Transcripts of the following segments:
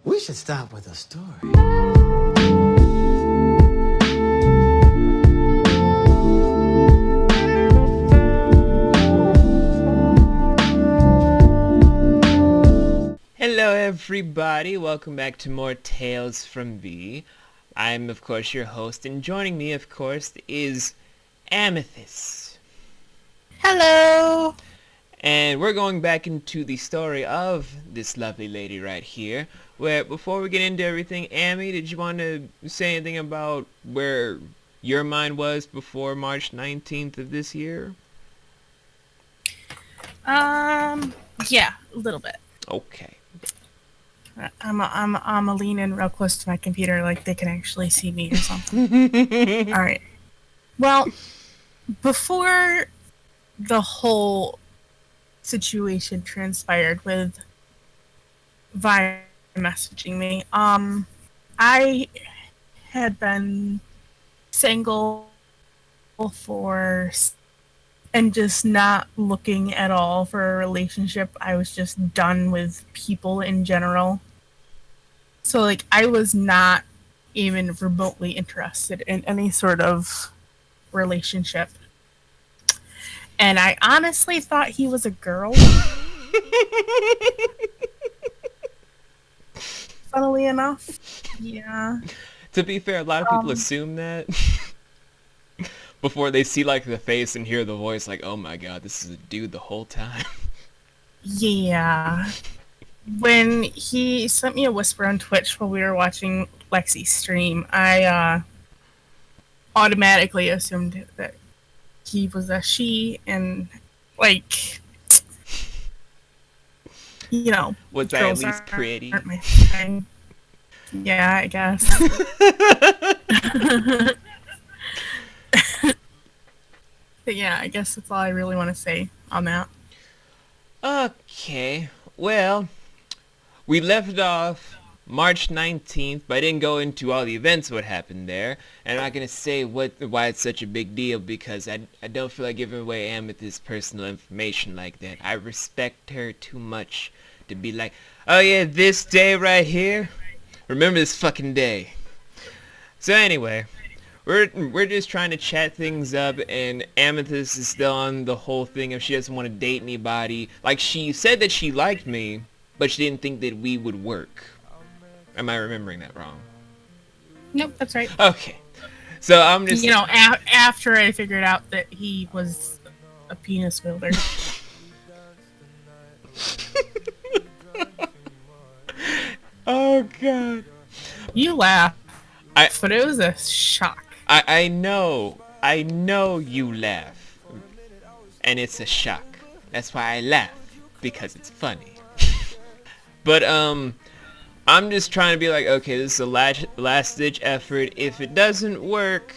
We should start with a story. Hello everybody, welcome back to more Tales from V. I'm of course your host, and joining me of course is Amethyst. Hello! And we're going back into the story of this lovely lady right here, where before we get into everything, Amy, did you want to say anything about where your mind was before March 19th of this year? Yeah, a little bit. Okay. I'm a lean in real close to my computer, like they can actually see me or something. All right. Well, before the whole situation transpired with Vi messaging me, I had been single for and just not looking at all for a relationship. I was just done with people in general. So, like, I was not even remotely interested in any sort of relationship. And I honestly thought he was a girl, funnily enough. Yeah. To be fair, a lot of people Um, assume that before they see like the face and hear the voice, like, oh my god, this is a dude the whole time. yeah. When he sent me a whisper on Twitch while we were watching Lexi stream, I automatically assumed that he was a she, and, like, Was I at girls least pretty? aren't my thing. Yeah, I guess. But yeah, I guess that's all I really want to say on that. Okay, well, we left off March 19th, but I didn't go into all the events what happened there. And I'm not going to say why it's such a big deal, because I don't feel like giving away Amethyst's personal information like that. I respect her too much to be like, oh yeah, this day right here, remember this fucking day. So anyway, we're just trying to chat things up, and Amethyst is still on the whole thing of she doesn't want to date anybody. Like, she said that she liked me, but she didn't think that we would work. Am I remembering that wrong? Nope, that's right. Okay. So I'm just... After I figured out that he was a penis builder. Oh god. You laugh, I but it was a shock. I know you laugh, and it's a shock. That's why I laugh, because it's funny. But I'm just trying to be like, okay, this is a last ditch effort. If it doesn't work,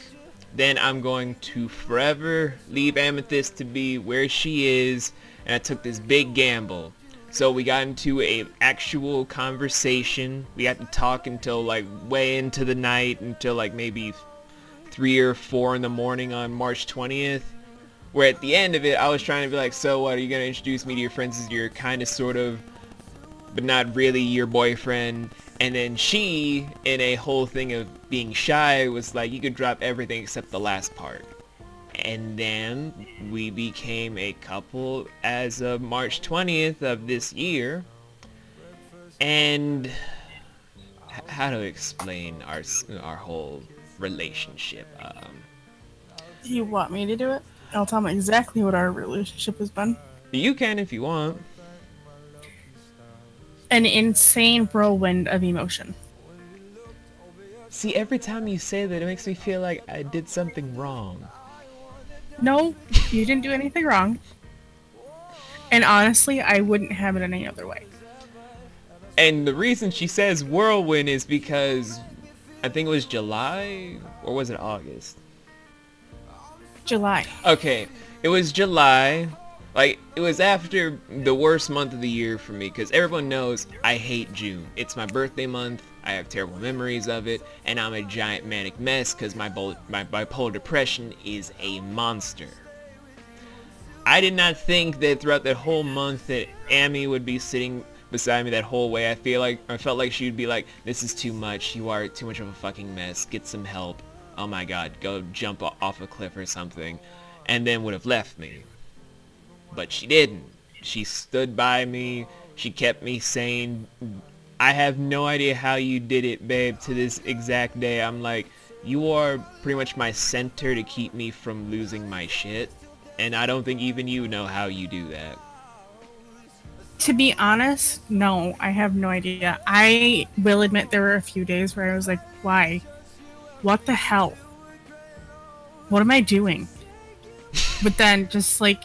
then I'm going to forever leave Amethyst to be where she is, and I took this big gamble. So we got into a actual conversation. We got to talk until like way into the night, until like maybe 3 or 4 in the morning on March 20th. Where at the end of it, I was trying to be like, so what, are you going to introduce me to your friends as your kind of sort of, but not really your boyfriend? And then she, in a whole thing of being shy, was like, you could drop everything except the last part. And then we became a couple as of March 20th of this year. And how to explain our whole relationship? Do you want me to do it? I'll tell him exactly what our relationship has been. You can if you want. An insane whirlwind of emotion. See, every time you say that, it makes me feel like I did something wrong. No, you didn't do anything wrong. And honestly, I wouldn't have it any other way. And the reason she says whirlwind is because I think it was July, or was it August? July. Okay, it was July. Like, it was after the worst month of the year for me, because everyone knows I hate June. It's my birthday month, I have terrible memories of it, and I'm a giant manic mess because my bipolar depression is a monster. I did not think that throughout that whole month that Amy would be sitting beside me that whole way. I felt like she would be like, "This is too much. You are too much of a fucking mess. Get some help. Oh my god, go jump off a cliff or something," and then would have left me. But she didn't. She stood by me. She kept me sane. I have no idea how you did it, babe, to this exact day. I'm like, you are pretty much my center to keep me from losing my shit. And I don't think even you know how you do that. To be honest, no, I have no idea. I will admit there were a few days where I was like, why? What the hell? What am I doing? But then just like,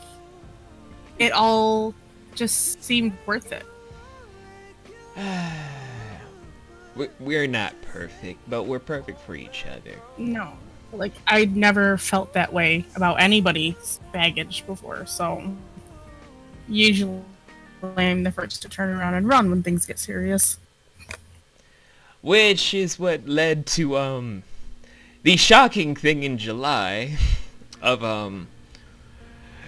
it all just seemed worth it. We're not perfect, but we're perfect for each other. No. Like, I'd never felt that way about anybody's baggage before, so usually I'm the first to turn around and run when things get serious. Which is what led to, the shocking thing in July of,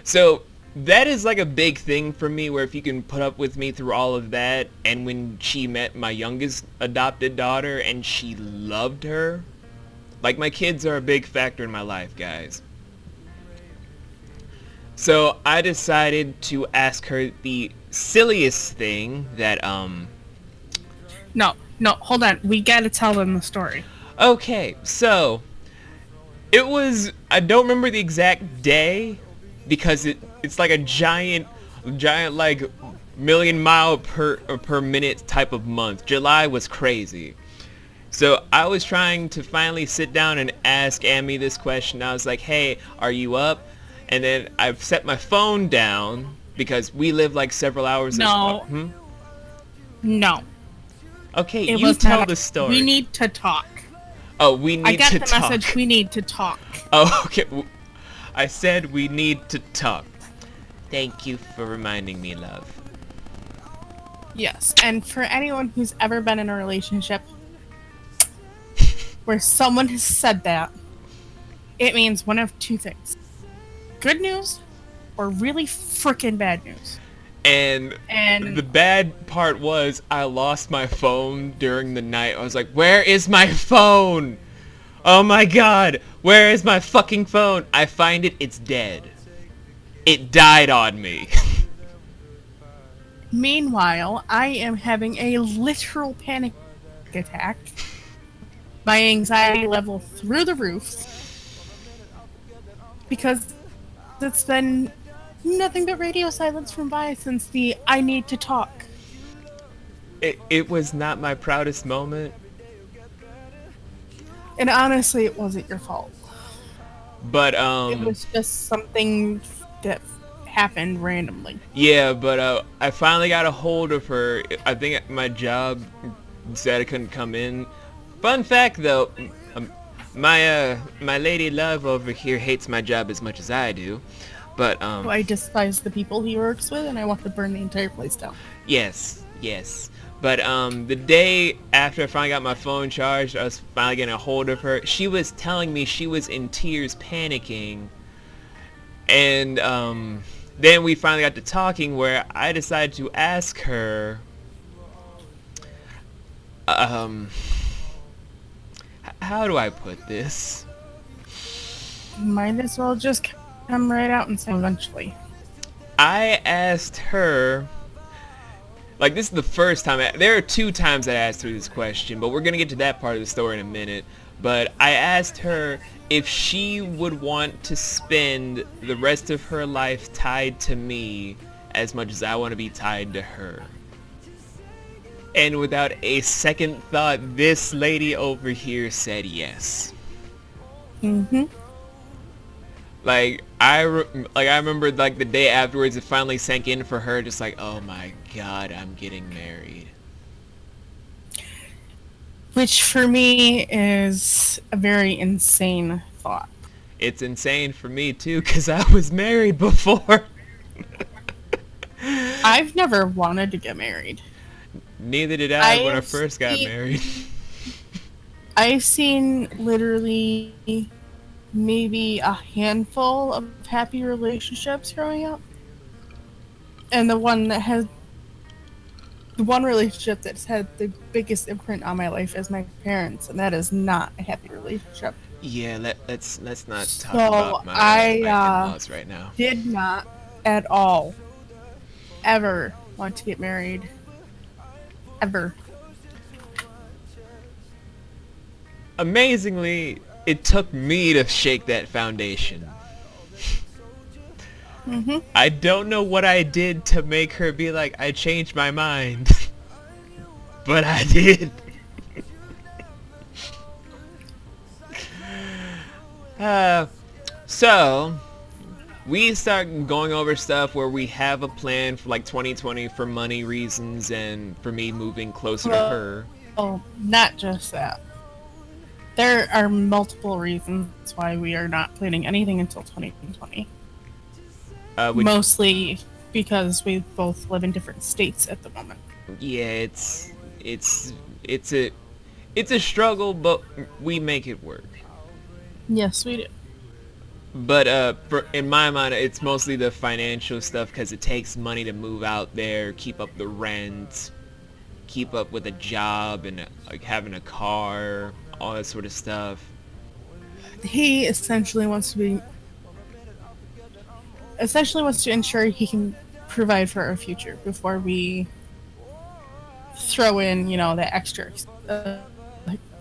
so that is like a big thing for me, where if you can put up with me through all of that, and when she met my youngest adopted daughter and she loved her, like, my kids are a big factor in my life, guys. So I decided to ask her the silliest thing that, No, hold on. We gotta tell them the story. okay, so it was, I don't remember the exact day, because it's like a giant like million mile per minute type of month. July was crazy. So I was trying to finally sit down and ask Amy this question. I was like, hey, are you up? And then I've set my phone down because we live like several hours. No. No. Okay, It you was tell not the story. We need to talk. Oh, we need to talk. I got the message. We need to talk. Oh, okay. I said we need to talk. Thank you for reminding me, love. Yes, and for anyone who's ever been in a relationship where someone has said that, it means one of two things. Good news or really freaking bad news. And the bad part was I lost my phone during the night. I was like, where is my phone? Oh my god, where is my fucking phone? I find it, it's dead. It died on me. Meanwhile, I am having a literal panic attack. My anxiety level through the roof. Because it's been nothing but radio silence from Vi since the I need to talk. It was not my proudest moment. And honestly, it wasn't your fault. But, It was just something that happened randomly. yeah, but, I finally got a hold of her. I think my job said I couldn't come in. Fun fact, though, my lady love over here hates my job as much as I do. But, I despise the people he works with, and I want to burn the entire place down. yes. But, the day after I finally got my phone charged, I was finally getting a hold of her. She was telling me she was in tears, panicking. And, then we finally got to talking, where I decided to ask her, how do I put this? Might as well just come right out and say eventually. I asked her, like, this is the first time, there are 2 times I asked her this question, but we're going to get to that part of the story in a minute. But I asked her if she would want to spend the rest of her life tied to me as much as I want to be tied to her. And without a second thought, this lady over here said yes. Mm-hmm. Like, I remember, like, the day afterwards, it finally sank in for her, just like, oh my god, I'm getting married. Which for me is a very insane thought. It's insane for me, too, because I was married before. I've never wanted to get married. Neither did I when I first got married. I've seen literally maybe a handful of happy relationships growing up. And the one that has the one relationship that's had the biggest imprint on my life is my parents, and that is not a happy relationship. Yeah, let's not talk So about my I my in-laws right now. did not at all ever want to get married. Ever. Amazingly, it took me to shake that foundation. Hmm. I don't know what I did to make her be like, I changed my mind. But I did. Uh, so, we start going over stuff where we have a plan for like 2020 for money reasons and for me moving closer to her. Well, not just that. There are multiple reasons why we are not planning anything until 2020. Which, Mostly because we both live in different states at the moment. yeah, it's it's a it's a struggle, but we make it work. Yes, we do. But in my mind, it's mostly the financial stuff because it takes money to move out there, keep up the rent, keep up with a job, and like having a car, all that sort of stuff. He essentially wants to ensure he can provide for our future before we throw in, the extra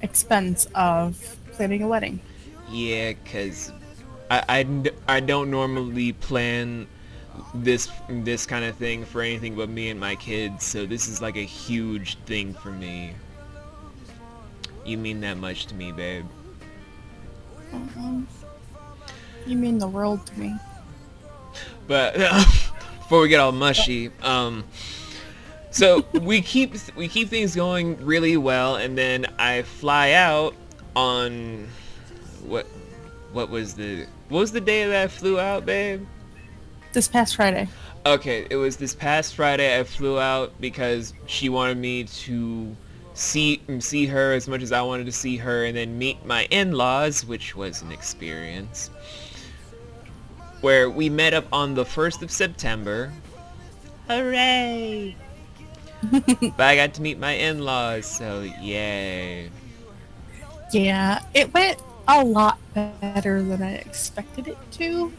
expense of planning a wedding. Yeah, because I don't normally plan this kind of thing for anything but me and my kids, so this is like a huge thing for me. You mean that much to me, babe. You mean the world to me. But before we get all mushy, so we keep things going really well, and then I fly out on what was the day that I flew out, babe? This past Friday. Okay, it was this past Friday I flew out because she wanted me to see her as much as I wanted to see her, and then meet my in-laws, which was an experience. Where we met up on the 1st of September. Hooray! But I got to meet my in-laws, so yay. Yeah, it went a lot better than I expected it to.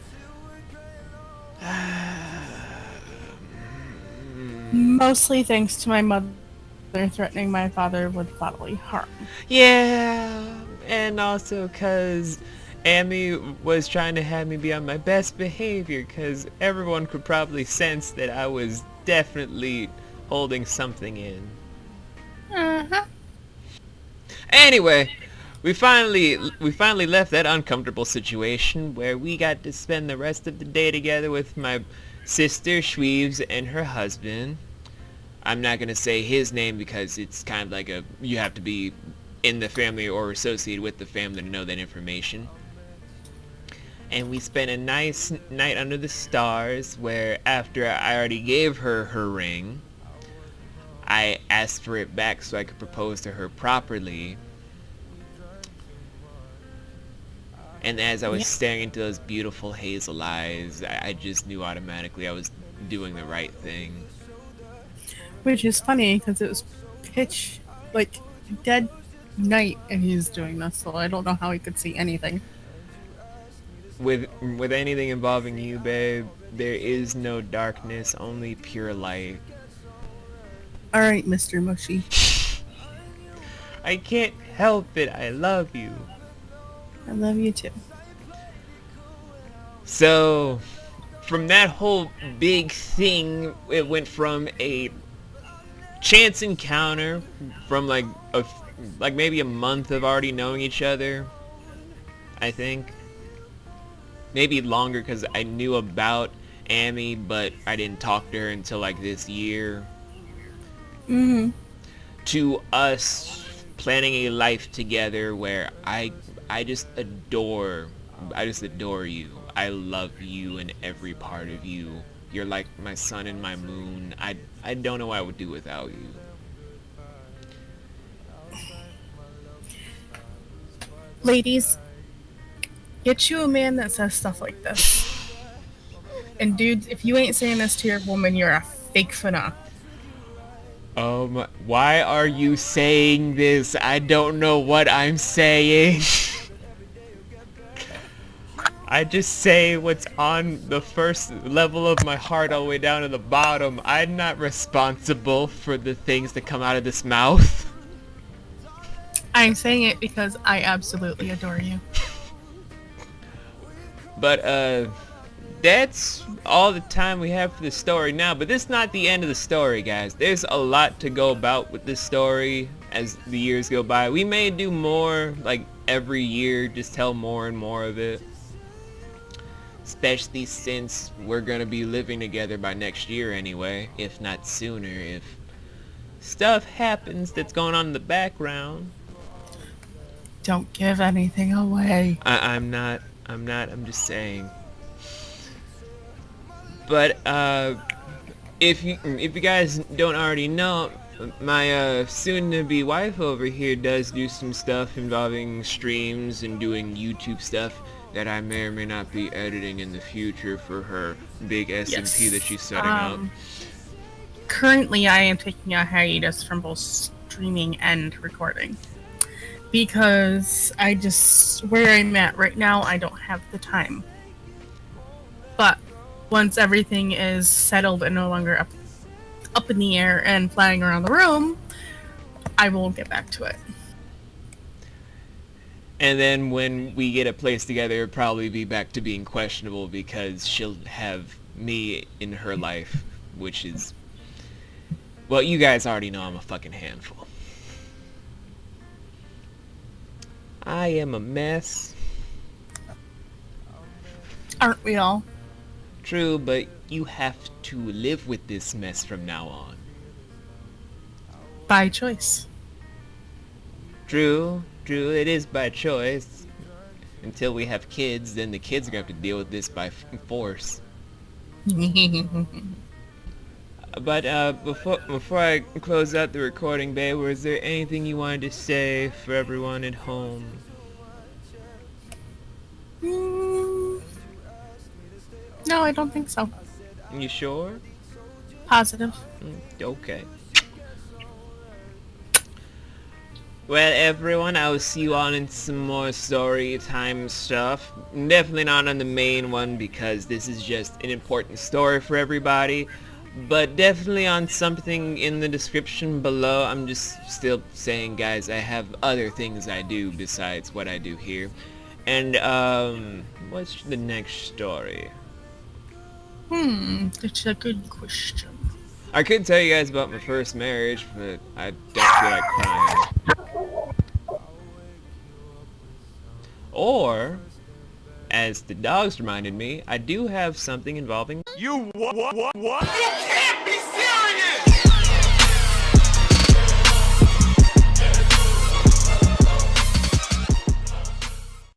Mostly thanks to my mother threatening my father with bodily harm. Yeah, and also because Amy was trying to have me be on my best behavior because everyone could probably sense that I was definitely holding something in. Uh-huh. Anyway, we finally left that uncomfortable situation where we got to spend the rest of the day together with my sister Shweeves and her husband. I'm not gonna say his name because it's kind of like you have to be in the family or associated with the family to know that information. And we spent a nice night under the stars where after I already gave her her ring, I asked for it back so I could propose to her properly. And as I was staring into those beautiful hazel eyes, I just knew automatically I was doing the right thing. Which is funny because it was pitch, like, dead night and he's doing this, so I don't know how he could see anything. With anything involving you, babe, there is no darkness, only pure light. Alright, Mr. Mushy. I can't help it, I love you. I love you too. So, from that whole big thing, it went from a chance encounter from like maybe a month of already knowing each other, I think. Maybe longer because I knew about Amy, but I didn't talk to her until like this year. Mm-hmm. To us planning a life together where I just adore you. I love you and every part of you. You're like my sun and my moon. I don't know what I would do without you. Ladies, get you a man that says stuff like this. And dudes, if you ain't saying this to your woman, you're a fake fana. Why are you saying this? I don't know what I'm saying. I just say what's on the first level of my heart all the way down to the bottom. I'm not responsible for the things that come out of this mouth. I'm saying it because I absolutely adore you. But, that's all the time we have for the story now. But this is not the end of the story, guys. There's a lot to go about with this story as the years go by. We may do more, like, every year, just tell more and more of it. Especially since we're gonna be living together by next year anyway, if not sooner, if stuff happens that's going on in the background. Don't give anything away. I'm not, I'm just saying. But, if you guys don't already know, my, soon-to-be wife over here does do some stuff involving streams and doing YouTube stuff that I may or may not be editing in the future for her big SMP that she's setting up. Currently, I am taking a hiatus from both streaming and recording. Because where I'm at right now, I don't have the time. But once everything is settled and no longer up in the air and flying around the room, I will get back to it. And then when we get a place together, it'll probably be back to being questionable because she'll have me in her life, which is... Well, you guys already know I'm a fucking handful. I am a mess. Aren't we all? True, but you have to live with this mess from now on. By choice. True, it is by choice. Until we have kids, then the kids are going to have to deal with this by force. But before I close out the recording, babe, was there anything you wanted to say for everyone at home? No, I don't think so. You sure? Positive. Okay. Well, everyone, I will see you on in some more story time stuff. Definitely not on the main one because this is just an important story for everybody. But definitely on something in the description below. I'm just still saying, guys, I have other things I do besides what I do here. And, what's the next story? That's a good question. I could tell you guys about my first marriage, but I don't feel like crying. Or, as the dogs reminded me, I do have something involving... You what? You can't be serious!